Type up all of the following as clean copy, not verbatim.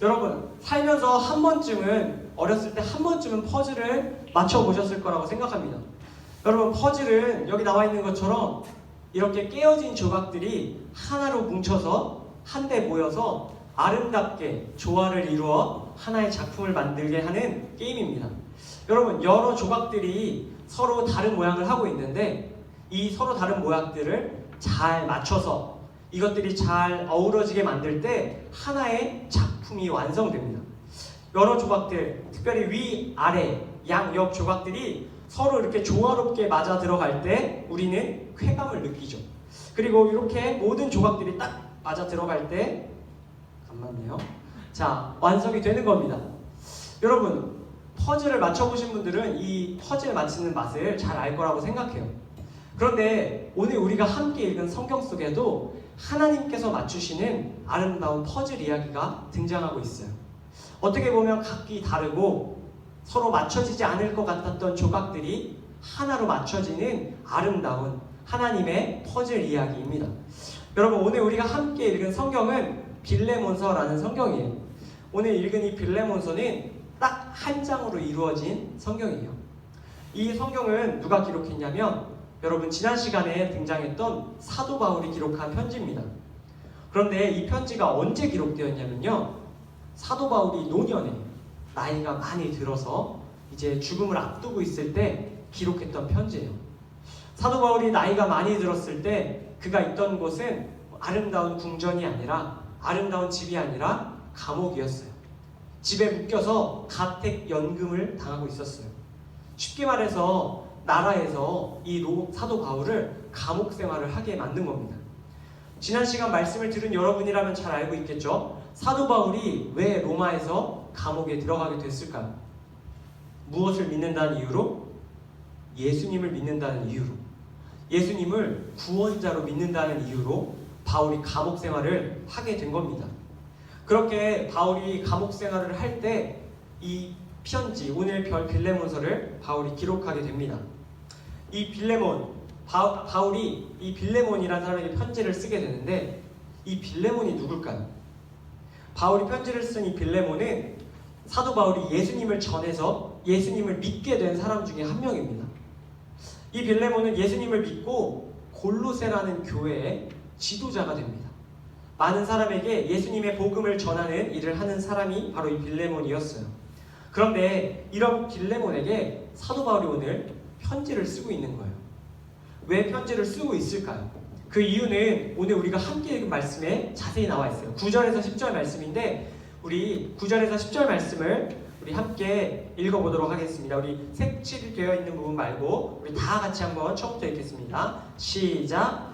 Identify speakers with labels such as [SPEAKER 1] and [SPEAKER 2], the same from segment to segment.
[SPEAKER 1] 여러분, 살면서 한 번쯤은, 어렸을 때 한 번쯤은 퍼즐을 맞춰보셨을 거라고 생각합니다. 여러분, 퍼즐은 여기 나와 있는 것처럼 이렇게 깨어진 조각들이 하나로 뭉쳐서 한데 모여서 아름답게 조화를 이루어 하나의 작품을 만들게 하는 게임입니다. 여러분, 여러 조각들이 서로 다른 모양을 하고 있는데 이 서로 다른 모양들을 잘 맞춰서 이것들이 잘 어우러지게 만들 때 하나의 작품이 완성됩니다. 여러 조각들, 특별히 위, 아래, 양, 옆 조각들이 서로 이렇게 조화롭게 맞아 들어갈 때 우리는 쾌감을 느끼죠. 그리고 이렇게 모든 조각들이 딱 맞아 들어갈 때 안 맞네요. 자, 완성이 되는 겁니다. 여러분, 퍼즐을 맞춰보신 분들은 이 퍼즐 맞히는 맛을 잘 알 거라고 생각해요. 그런데 오늘 우리가 함께 읽은 성경 속에도 하나님께서 맞추시는 아름다운 퍼즐 이야기가 등장하고 있어요. 어떻게 보면 각기 다르고 서로 맞춰지지 않을 것 같았던 조각들이 하나로 맞춰지는 아름다운 하나님의 퍼즐 이야기입니다. 여러분, 오늘 우리가 함께 읽은 성경은 빌레몬서라는 성경이에요. 오늘 읽은 이 빌레몬서는 딱 한 장으로 이루어진 성경이에요. 이 성경은 누가 기록했냐면 여러분, 지난 시간에 등장했던 사도 바울이 기록한 편지입니다. 그런데 이 편지가 언제 기록되었냐면요, 사도 바울이 노년에 나이가 많이 들어서 이제 죽음을 앞두고 있을 때 기록했던 편지예요. 사도 바울이 나이가 많이 들었을 때 그가 있던 곳은 아름다운 궁전이 아니라, 아름다운 집이 아니라 감옥이었어요. 집에 묶여서 가택연금을 당하고 있었어요. 쉽게 말해서 나라에서 이 사도 바울을 감옥 생활을 하게 만든 겁니다. 지난 시간 말씀을 들은 여러분이라면 잘 알고 있겠죠? 사도 바울이 왜 로마에서 감옥에 들어가게 됐을까요? 무엇을 믿는다는 이유로? 예수님을 믿는다는 이유로, 예수님을 구원자로 믿는다는 이유로 바울이 감옥 생활을 하게 된 겁니다. 그렇게 바울이 감옥 생활을 할 때 이 편지, 오늘 빌레몬서를 바울이 기록하게 됩니다. 이 빌레몬, 바울이 이 빌레몬이라는 사람에게 편지를 쓰게 되는데 이 빌레몬이 누굴까요? 바울이 편지를 쓴 이 빌레몬은 사도 바울이 예수님을 전해서 예수님을 믿게 된 사람 중에 한 명입니다. 이 빌레몬은 예수님을 믿고 골로새라는 교회의 지도자가 됩니다. 많은 사람에게 예수님의 복음을 전하는 일을 하는 사람이 바로 이 빌레몬이었어요. 그런데 이런 빌레몬에게 사도 바울이 오늘 편지를 쓰고 있는 거예요. 왜 편지를 쓰고 있을까요? 그 이유는 오늘 우리가 함께 읽은 말씀에 자세히 나와 있어요. 9절에서 10절 말씀인데 우리 9절에서 10절 말씀을 우리 함께 읽어보도록 하겠습니다. 우리 색칠되어 있는 부분 말고 우리 다 같이 한번 처음부터 읽겠습니다. 시작!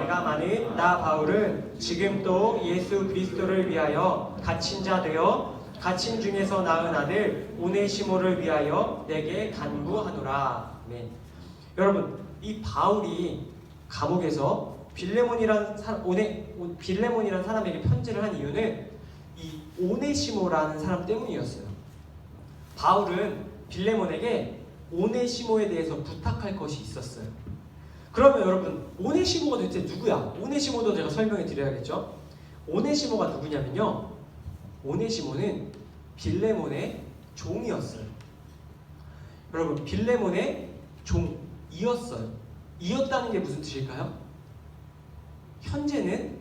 [SPEAKER 1] 내가 많은 나 바울은 지금 또 예수 그리스도를 위하여 갇힌 자 되어 갇힌 중에서 낳은 아들 오네시모를 위하여 내게 간구하노라. 네. 여러분, 이 바울이 감옥에서 빌레몬이라는 사람에게 편지를 한 이유는 이 오네시모라는 사람 때문이었어요. 바울은 빌레몬에게 오네시모에 대해서 부탁할 것이 있었어요. 그러면 여러분, 오네시모가 도대체 누구야? 오네시모도 제가 설명해 드려야겠죠? 오네시모가 누구냐면요, 오네시모는 빌레몬의 종이었어요. 여러분, 빌레몬의 종이었어요. 이었다는 게 무슨 뜻일까요? 현재는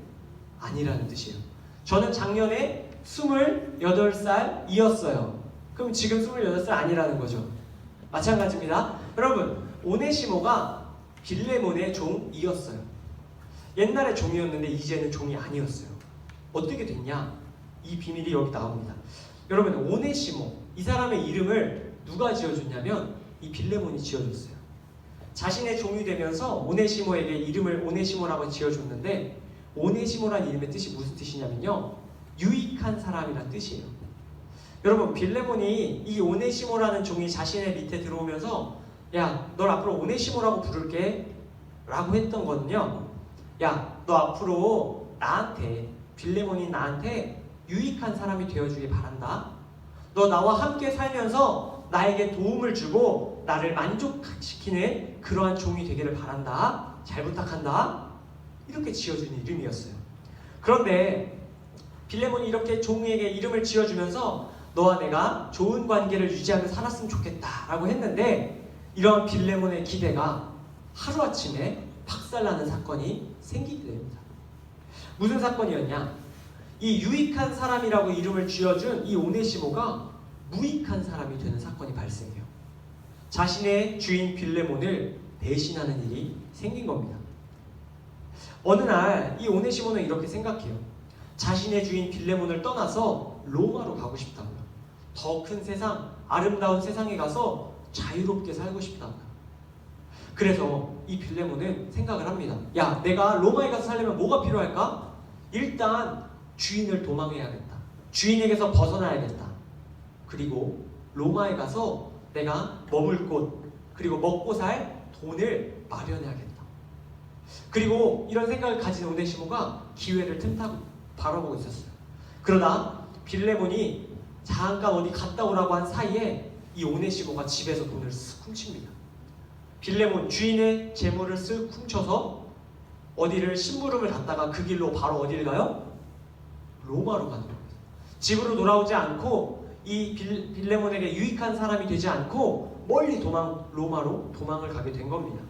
[SPEAKER 1] 아니라는 뜻이에요. 저는 작년에 28살이었어요. 그럼 지금 28살 아니라는 거죠. 마찬가지입니다. 여러분, 오네시모가 빌레몬의 종이었어요. 옛날에 종이었는데 이제는 종이 아니었어요. 어떻게 됐냐? 이 비밀이 여기 나옵니다. 여러분, 오네시모, 이 사람의 이름을 누가 지어줬냐면 이 빌레몬이 지어줬어요. 자신의 종이 되면서 오네시모에게 이름을 오네시모라고 지어줬는데, 오네시모라는 이름의 뜻이 무슨 뜻이냐면요, 유익한 사람이란 뜻이에요. 여러분, 빌레몬이 이 오네시모라는 종이 자신의 밑에 들어오면서 야, 널 앞으로 오네시모라고 부를게 라고 했던 거는요, 야, 너 앞으로 나한테, 빌레몬이 나한테 유익한 사람이 되어주길 바란다. 너 나와 함께 살면서 나에게 도움을 주고 나를 만족시키는 그러한 종이 되기를 바란다. 잘 부탁한다. 이렇게 지어준 이름이었어요. 그런데 빌레몬이 이렇게 종에게 이름을 지어주면서 너와 내가 좋은 관계를 유지하며 살았으면 좋겠다라고 했는데 이런 빌레몬의 기대가 하루아침에 박살나는 사건이 생기게 됩니다. 무슨 사건이었냐? 이 유익한 사람이라고 이름을 지어준 이 오네시모가 무익한 사람이 되는 사건이 발생해요. 자신의 주인 빌레몬을 배신하는 일이 생긴 겁니다. 어느 날 이 오네시모는 이렇게 생각해요. 자신의 주인 빌레몬을 떠나서 로마로 가고 싶다고요. 더 큰 세상, 아름다운 세상에 가서 자유롭게 살고 싶다고요. 그래서 이 빌레몬은 생각을 합니다. 야, 내가 로마에 가서 살려면 뭐가 필요할까? 일단 주인을 도망해야겠다. 주인에게서 벗어나야겠다. 그리고 로마에 가서 내가 머물 곳, 그리고 먹고 살 돈을 마련해야겠다. 그리고 이런 생각을 가진 오네시모가 기회를 틈타고 바라보고 있었어요. 그러다 빌레몬이 잠깐 어디 갔다 오라고 한 사이에 이 오네시모가 집에서 돈을 쓱 훔칩니다. 빌레몬 주인의 재물을 쓱 훔쳐서 어디를 심부름을 갔다가 그 길로 바로 어디를 가요? 로마로 가는 겁니다. 집으로 돌아오지 않고 이 빌레몬에게 유익한 사람이 되지 않고 멀리 로마로 도망을 가게 된 겁니다.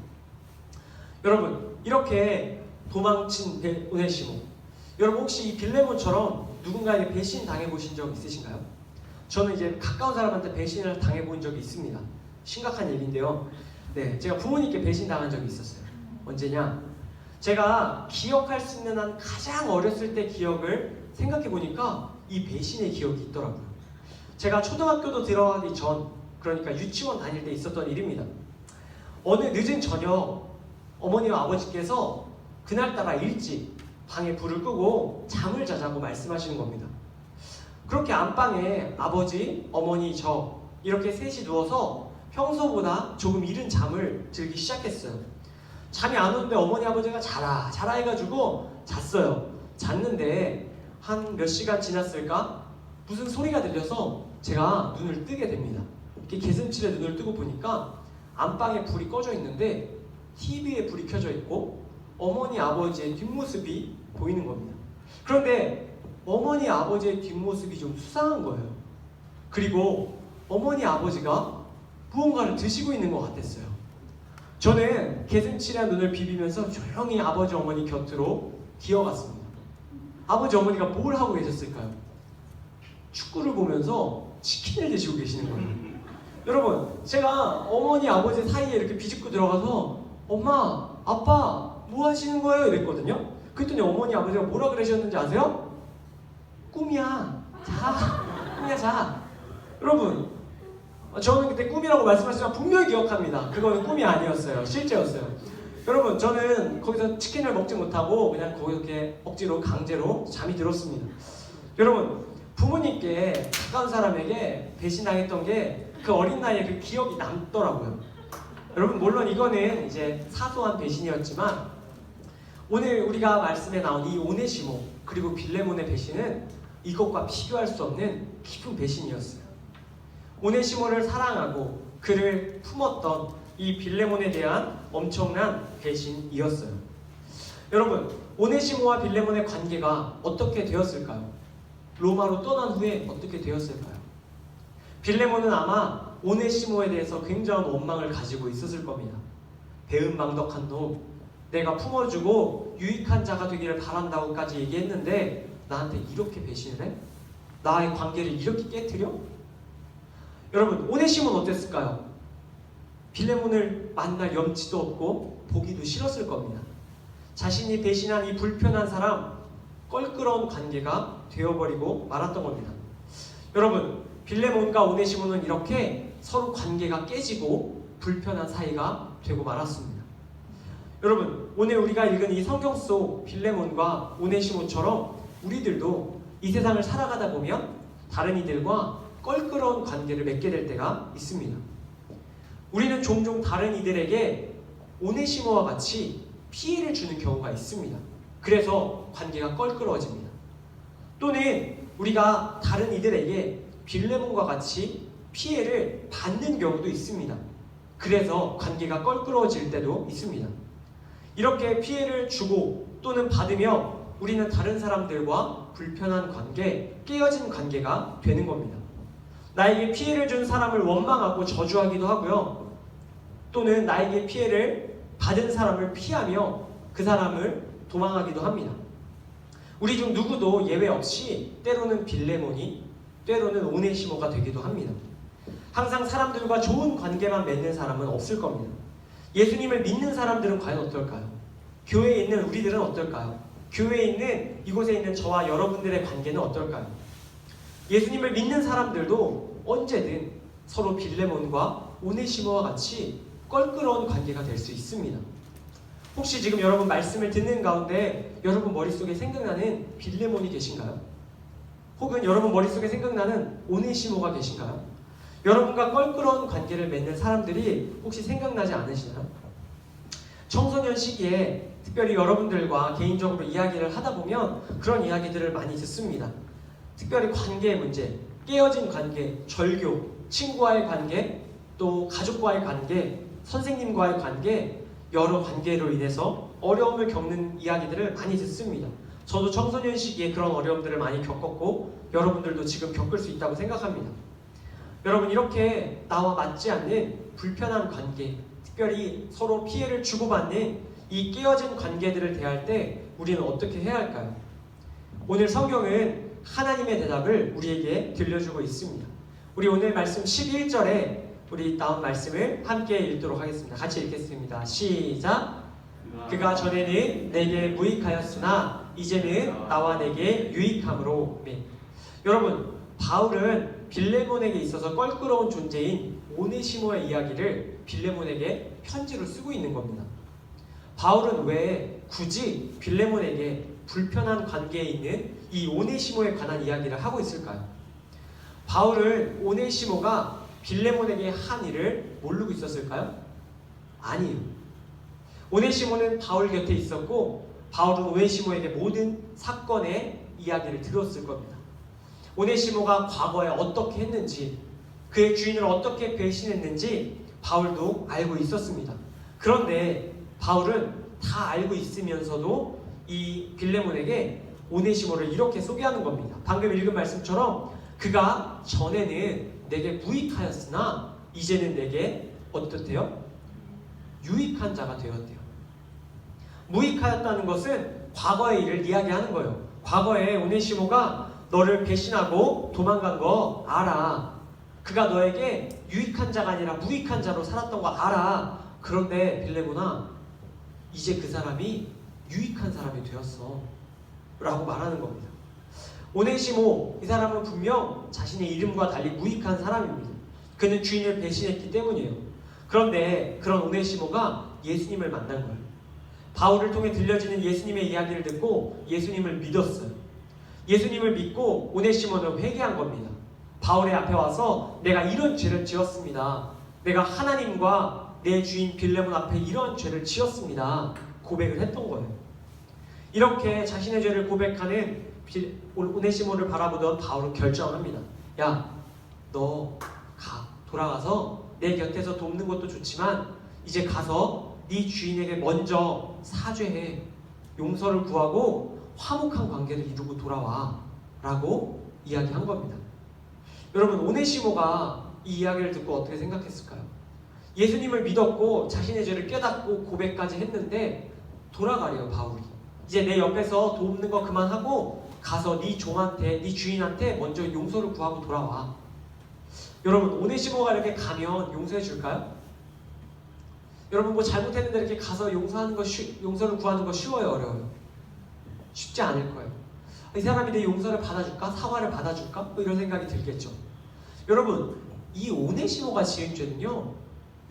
[SPEAKER 1] 여러분, 이렇게 도망친 오네시모, 여러분 혹시 이 빌레몬처럼 누군가에게 배신 당해보신 적 있으신가요? 저는 이제 가까운 사람한테 배신을 당해본 적이 있습니다. 심각한 얘기인데요. 네, 제가 부모님께 배신 당한 적이 있었어요. 언제냐? 제가 기억할 수 있는 한 가장 어렸을 때 기억을 생각해 보니까 이 배신의 기억이 있더라고요. 제가 초등학교도 들어가기 전, 그러니까 유치원 다닐 때 있었던 일입니다. 어느 늦은 저녁 어머니와 아버지께서 그날따라 일찍 방에 불을 끄고 잠을 자자고 말씀하시는 겁니다. 그렇게 안방에 아버지, 어머니, 저 이렇게 셋이 누워서 평소보다 조금 이른 잠을 들기 시작했어요. 잠이 안 오는데 어머니, 아버지가 자라 해가지고 잤어요. 잤는데 한 몇 시간 지났을까? 무슨 소리가 들려서 제가 눈을 뜨게 됩니다. 이렇게 개슴칠에 눈을 뜨고 보니까 안방에 불이 꺼져 있는데 TV에 불이 켜져 있고 어머니, 아버지의 뒷모습이 보이는 겁니다. 그런데 어머니, 아버지의 뒷모습이 좀 수상한 거예요. 그리고 어머니, 아버지가 무언가를 드시고 있는 것 같았어요. 저는 개슴칠한 눈을 비비면서 조용히 아버지, 어머니 곁으로 기어갔습니다. 아버지, 어머니가 뭘 하고 계셨을까요? 축구를 보면서 치킨을 드시고 계시는 거예요. 여러분, 제가 어머니, 아버지 사이에 이렇게 비집고 들어가서 엄마, 아빠 뭐 하시는 거예요? 이랬거든요. 그랬더니 어머니, 아버지가 뭐라 그러셨는지 아세요? 꿈이야, 자, 꿈이야, 자. 여러분, 저는 그때 꿈이라고 말씀하시지만 분명히 기억합니다. 그거는 꿈이 아니었어요. 실제였어요. 여러분, 저는 거기서 치킨을 먹지 못하고 그냥 거기서 이렇게 억지로 강제로 잠이 들었습니다. 여러분, 부모님께 가까운 사람에게 배신당했던 게 그 어린 나이에 그 기억이 남더라고요. 여러분, 물론 이거는 이제 사소한 배신이었지만 오늘 우리가 말씀에 나온 이 오네시모 그리고 빌레몬의 배신은 이것과 비교할 수 없는 깊은 배신이었어요. 오네시모를 사랑하고 그를 품었던 이 빌레몬에 대한 엄청난 배신이었어요. 여러분, 오네시모와 빌레몬의 관계가 어떻게 되었을까요? 로마로 떠난 후에 어떻게 되었을까요? 빌레몬은 아마 오네시모에 대해서 굉장한 원망을 가지고 있었을 겁니다. 배은망덕한 놈, 내가 품어주고 유익한 자가 되기를 바란다고까지 얘기했는데 나한테 이렇게 배신을 해? 나의 관계를 이렇게 깨트려? 여러분, 오네시모는 어땠을까요? 빌레몬을 만날 염치도 없고 보기도 싫었을 겁니다. 자신이 배신한 이 불편한 사람, 껄끄러운 관계가 되어버리고 말았던 겁니다. 여러분, 빌레몬과 오네시모는 이렇게 서로 관계가 깨지고 불편한 사이가 되고 말았습니다. 여러분, 오늘 우리가 읽은 이 성경 속 빌레몬과 오네시모처럼 우리들도 이 세상을 살아가다 보면 다른 이들과 껄끄러운 관계를 맺게 될 때가 있습니다. 우리는 종종 다른 이들에게 오네시모와 같이 피해를 주는 경우가 있습니다. 그래서 관계가 껄끄러워집니다. 또는 우리가 다른 이들에게 빌레몬과 같이 피해를 받는 경우도 있습니다. 그래서 관계가 껄끄러워질 때도 있습니다. 이렇게 피해를 주고 또는 받으며 우리는 다른 사람들과 불편한 관계, 깨어진 관계가 되는 겁니다. 나에게 피해를 준 사람을 원망하고 저주하기도 하고요. 또는 나에게 피해를 받은 사람을 피하며 그 사람을 도망하기도 합니다. 우리 중 누구도 예외 없이 때로는 빌레몬이, 때로는 오네시모가 되기도 합니다. 항상 사람들과 좋은 관계만 맺는 사람은 없을 겁니다. 예수님을 믿는 사람들은 과연 어떨까요? 교회에 있는 우리들은 어떨까요? 교회에 있는 이곳에 있는 저와 여러분들의 관계는 어떨까요? 예수님을 믿는 사람들도 언제든 서로 빌레몬과 오네시모와 같이 껄끄러운 관계가 될 수 있습니다. 혹시 지금 여러분 말씀을 듣는 가운데 여러분 머릿속에 생각나는 빌레몬이 계신가요? 혹은 여러분 머릿속에 생각나는 오네시모가 계신가요? 여러분과 껄끄러운 관계를 맺는 사람들이 혹시 생각나지 않으시나요? 청소년 시기에 특별히 여러분들과 개인적으로 이야기를 하다 보면 그런 이야기들을 많이 듣습니다. 특별히 관계의 문제, 깨어진 관계, 절교, 친구와의 관계, 또 가족과의 관계, 선생님과의 관계, 여러 관계로 인해서 어려움을 겪는 이야기들을 많이 듣습니다. 저도 청소년 시기에 그런 어려움들을 많이 겪었고 여러분들도 지금 겪을 수 있다고 생각합니다. 여러분, 이렇게 나와 맞지 않는 불편한 관계, 특별히 서로 피해를 주고받는 이 깨어진 관계들을 대할 때 우리는 어떻게 해야 할까요? 오늘 성경은 하나님의 대답을 우리에게 들려주고 있습니다. 우리 오늘 말씀 11절에 우리 나온 말씀을 함께 읽도록 하겠습니다. 같이 읽겠습니다. 시작! 그가 전에는 내게 무익하였으나 이제는 나와 내게 유익함으로. 네. 여러분, 바울은 빌레몬에게 있어서 껄끄러운 존재인 오네시모의 이야기를 빌레몬에게 편지로 쓰고 있는 겁니다. 바울은 왜 굳이 빌레몬에게 불편한 관계에 있는 이 오네시모에 관한 이야기를 하고 있을까요? 바울은 오네시모가 빌레몬에게 한 일을 모르고 있었을까요? 아니에요. 오네시모는 바울 곁에 있었고 바울은 오네시모에게 모든 사건의 이야기를 들었을 겁니다. 오네시모가 과거에 어떻게 했는지, 그의 주인을 어떻게 배신했는지 바울도 알고 있었습니다. 그런데 바울은 다 알고 있으면서도 이 빌레몬에게 오네시모를 이렇게 소개하는 겁니다. 방금 읽은 말씀처럼 그가 전에는 내게 무익하였으나 이제는 내게 어떻대요? 유익한 자가 되었대요. 무익하였다는 것은 과거의 일을 이야기하는 거예요. 과거에 오네시모가 너를 배신하고 도망간 거 알아. 그가 너에게 유익한 자가 아니라 무익한 자로 살았던 거 알아. 그런데 빌레몬아, 이제 그 사람이 유익한 사람이 되었어 라고 말하는 겁니다. 오네시모, 이 사람은 분명 자신의 이름과 달리 무익한 사람입니다. 그는 주인을 배신했기 때문이에요. 그런데 그런 오네시모가 예수님을 만난 거예요. 바울을 통해 들려지는 예수님의 이야기를 듣고 예수님을 믿었어요. 예수님을 믿고 오네시모는 회개한 겁니다. 바울의 앞에 와서 내가 이런 죄를 지었습니다. 내가 하나님과 내 주인 빌레몬 앞에 이런 죄를 지었습니다. 고백을 했던 거예요. 이렇게 자신의 죄를 고백하는 오네시모를 바라보던 바울은 결정합니다. 야, 너 돌아가서 내 곁에서 돕는 것도 좋지만 이제 가서 네 주인에게 먼저 사죄해. 용서를 구하고 화목한 관계를 이루고 돌아와 라고 이야기한 겁니다. 여러분, 오네시모가 이 이야기를 듣고 어떻게 생각했을까요? 예수님을 믿었고 자신의 죄를 깨닫고 고백까지 했는데 돌아가래요. 바울이 이제 내 옆에서 돕는 거 그만하고 가서 네 종한테, 네 주인한테 먼저 용서를 구하고 돌아와. 여러분, 오네시모가 이렇게 가면 용서해 줄까요? 여러분, 뭐 잘못했는데 이렇게 가서 용서하는 거 용서를 구하는 거 쉬워요, 어려워요? 쉽지 않을 거예요. 이 사람이 내 용서를 받아줄까? 사과를 받아줄까? 뭐 이런 생각이 들겠죠. 여러분, 이 오네시모가 지은 죄는요,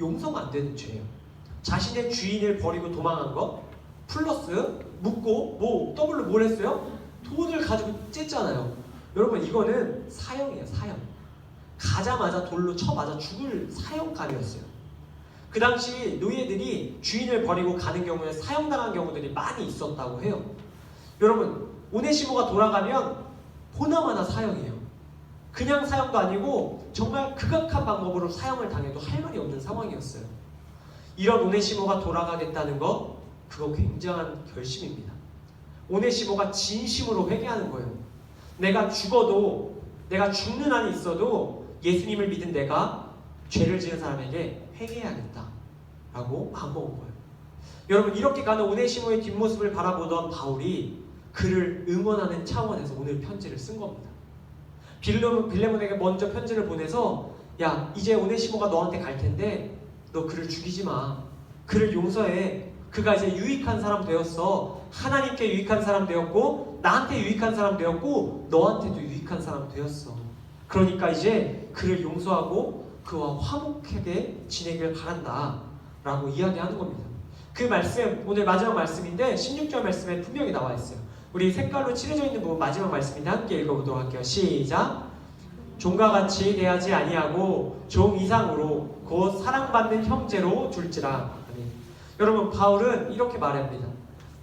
[SPEAKER 1] 용서가 안 되는 죄예요. 자신의 주인을 버리고 도망한 거 플러스 묻고 더블로 뭘 했어요? 돈을 가지고 쨌잖아요. 여러분, 이거는 사형이에요. 사형. 가자마자 돌로 쳐맞아 죽을 사형감이었어요. 그 당시 노예들이 주인을 버리고 가는 경우에 사형당한 경우들이 많이 있었다고 해요. 여러분, 오네시모가 돌아가면 보나마나 사형이에요. 그냥 사형도 아니고 정말 극악한 방법으로 사형을 당해도 할 말이 없는 상황이었어요. 이런 오네시모가 돌아가겠다는 거, 그거 굉장한 결심입니다. 오네시모가 진심으로 회개하는 거예요. 내가 죽어도, 내가 죽는 한이 있어도 예수님을 믿은 내가 죄를 지은 사람에게 회개해야겠다 라고 마음먹은 거예요. 여러분, 이렇게 가는 오네시모의 뒷모습을 바라보던 바울이 그를 응원하는 차원에서 오늘 편지를 쓴 겁니다. 빌레몬에게 먼저 편지를 보내서, 야, 이제 오네시모가 너한테 갈 텐데 너 그를 죽이지 마. 그를 용서해. 그가 이제 유익한 사람 되었어. 하나님께 유익한 사람 되었고, 나한테 유익한 사람 되었고, 너한테도 유익한 사람 되었어. 그러니까 이제 그를 용서하고 그와 화목하게 지내길 바란다 라고 이야기하는 겁니다. 그 말씀, 오늘 마지막 말씀인데 16절 말씀에 분명히 나와 있어요. 우리 색깔로 칠해져 있는 부분 마지막 말씀인데 함께 읽어보도록 할게요. 시작! 종과 같이 대하지 아니하고 종 이상으로 곧 사랑받는 형제로 둘지라. 아멘. 여러분, 바울은 이렇게 말합니다.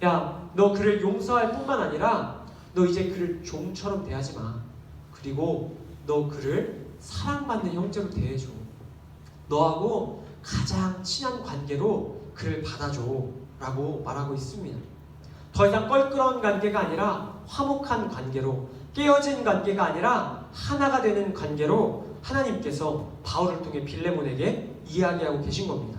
[SPEAKER 1] 야, 너 그를 용서할 뿐만 아니라 너 이제 그를 종처럼 대하지 마. 그리고 너 그를 사랑받는 형제로 대해줘. 너하고 가장 친한 관계로 그를 받아줘 라고 말하고 있습니다. 더 이상 껄끄러운 관계가 아니라 화목한 관계로, 깨어진 관계가 아니라 하나가 되는 관계로 하나님께서 바울을 통해 빌레몬에게 이야기하고 계신 겁니다.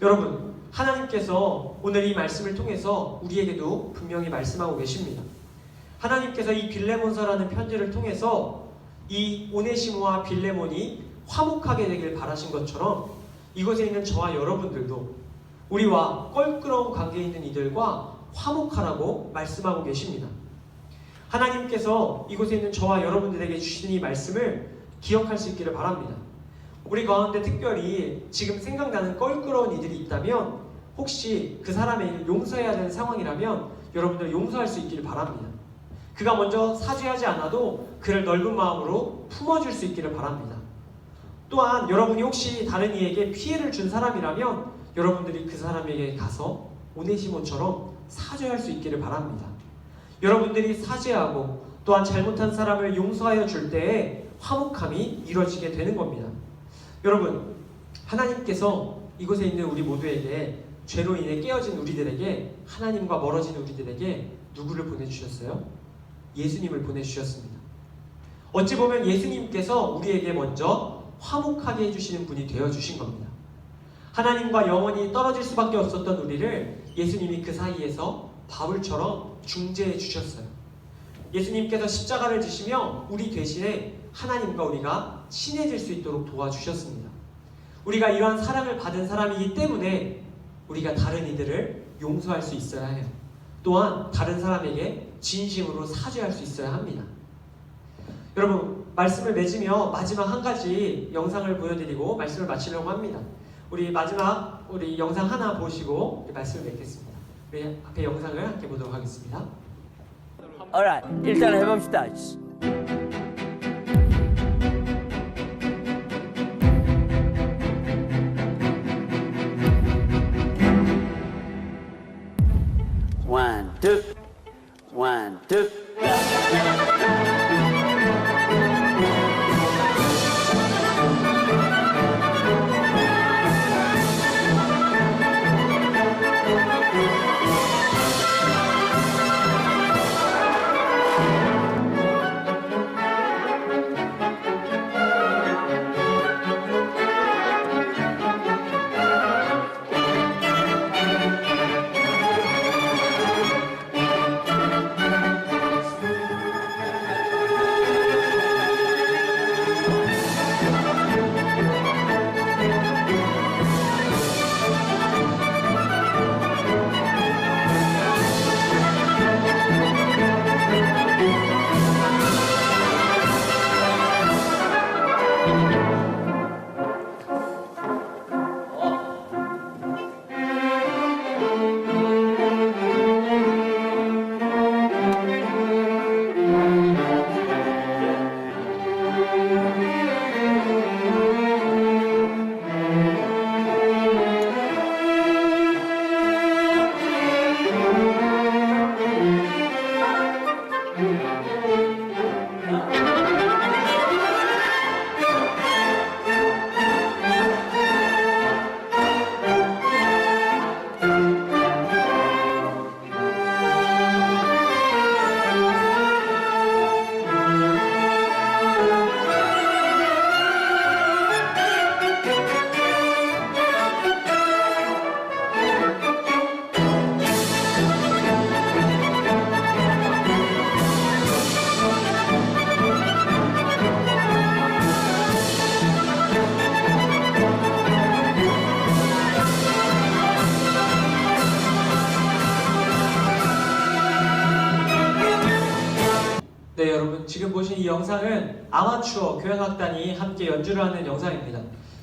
[SPEAKER 1] 여러분, 하나님께서 오늘 이 말씀을 통해서 우리에게도 분명히 말씀하고 계십니다. 하나님께서 이 빌레몬서라는 편지를 통해서 이 오네시모와 빌레몬이 화목하게 되길 바라신 것처럼 이곳에 있는 저와 여러분들도 우리와 껄끄러운 관계에 있는 이들과 화목하라고 말씀하고 계십니다. 하나님께서 이곳에 있는 저와 여러분들에게 주신 이 말씀을 기억할 수 있기를 바랍니다. 우리 가운데 특별히 지금 생각나는 껄끄러운 이들이 있다면 혹시 그 사람의 용서해야 되는 상황이라면 여러분들 용서할 수 있기를 바랍니다. 그가 먼저 사죄하지 않아도 그를 넓은 마음으로 품어줄 수 있기를 바랍니다. 또한 여러분이 혹시 다른 이에게 피해를 준 사람이라면 여러분들이 그 사람에게 가서 오네시모처럼 사죄할 수 있기를 바랍니다. 여러분들이 사죄하고 또한 잘못한 사람을 용서하여 줄 때에 화목함이 이루어지게 되는 겁니다. 여러분, 하나님께서 이곳에 있는 우리 모두에게 죄로 인해 깨어진 우리들에게, 하나님과 멀어진 우리들에게 누구를 보내주셨어요? 예수님을 보내주셨습니다. 어찌 보면 예수님께서 우리에게 먼저 화목하게 해주시는 분이 되어주신 겁니다. 하나님과 영원히 떨어질 수밖에 없었던 우리를 예수님이 그 사이에서 바울처럼 중재해 주셨어요. 예수님께서 십자가를 지시며 우리 대신에 하나님과 우리가 친해질 수 있도록 도와주셨습니다. 우리가 이러한 사랑을 받은 사람이기 때문에 우리가 다른 이들을 용서할 수 있어야 해요. 또한 다른 사람에게 진심으로 사죄할 수 있어야 합니다. 여러분, 말씀을 맺으며 마지막 한 가지 영상을 보여드리고 말씀을 마치려고 합니다. 우리 마지막 우리 영상 하나 보시고 말씀을 맺겠습니다. 우리 앞에 영상을 함께 보도록 하겠습니다.
[SPEAKER 2] Alright, 일단 해봅시다. One, two, one, two.
[SPEAKER 1] 이 영상은 아마추어 교향악단이 함께 연주를 하는 영상입니다.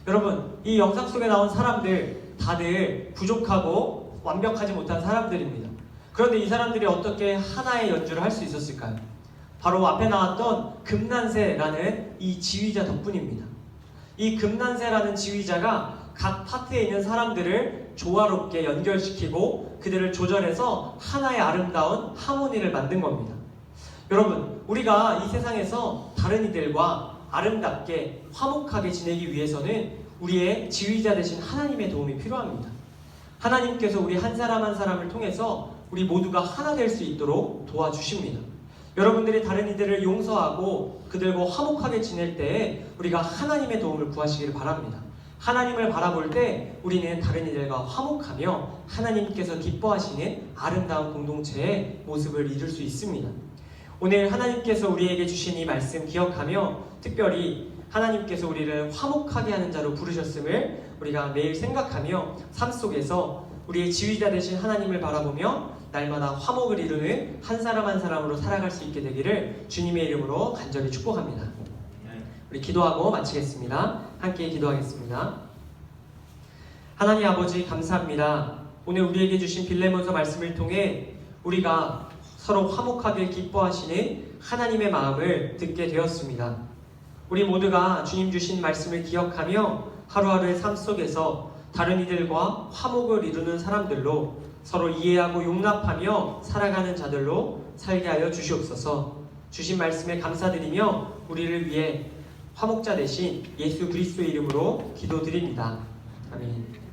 [SPEAKER 1] 여러분, 이 영상 속에 나온 사람들 다들 부족하고 완벽하지 못한 사람들입니다. 그런데 이 사람들이 어떻게 하나의 연주를 할 수 있었을까요? 바로 앞에 나왔던 금난세라는 이 지휘자 덕분입니다. 이 금난세라는 지휘자가 각 파트에 있는 사람들을 조화롭게 연결시키고 그들을 조절해서 하나의 아름다운 하모니를 만든 겁니다. 여러분, 우리가 이 세상에서 다른 이들과 아름답게 화목하게 지내기 위해서는 우리의 지휘자 되신 하나님의 도움이 필요합니다. 하나님께서 우리 한 사람 한 사람을 통해서 우리 모두가 하나 될 수 있도록 도와주십니다. 여러분들이 다른 이들을 용서하고 그들과 화목하게 지낼 때에 우리가 하나님의 도움을 구하시기를 바랍니다. 하나님을 바라볼 때 우리는 다른 이들과 화목하며 하나님께서 기뻐하시는 아름다운 공동체의 모습을 이룰 수 있습니다. 오늘 하나님께서 우리에게 주신 이 말씀 기억하며 특별히 하나님께서 우리를 화목하게 하는 자로 부르셨음을 우리가 매일 생각하며 삶 속에서 우리의 지휘자 되신 하나님을 바라보며 날마다 화목을 이루는 한 사람 한 사람으로 살아갈 수 있게 되기를 주님의 이름으로 간절히 축복합니다. 우리 기도하고 마치겠습니다. 함께 기도하겠습니다. 하나님 아버지 감사합니다. 오늘 우리에게 주신 빌레몬서 말씀을 통해 우리가 서로 화목하게 기뻐하시는 하나님의 마음을 듣게 되었습니다. 우리 모두가 주님 주신 말씀을 기억하며 하루하루의 삶 속에서 다른 이들과 화목을 이루는 사람들로 서로 이해하고 용납하며 살아가는 자들로 살게 하여 주시옵소서. 주신 말씀에 감사드리며 우리를 위해 화목자 되신 예수 그리스도의 이름으로 기도드립니다. 아멘.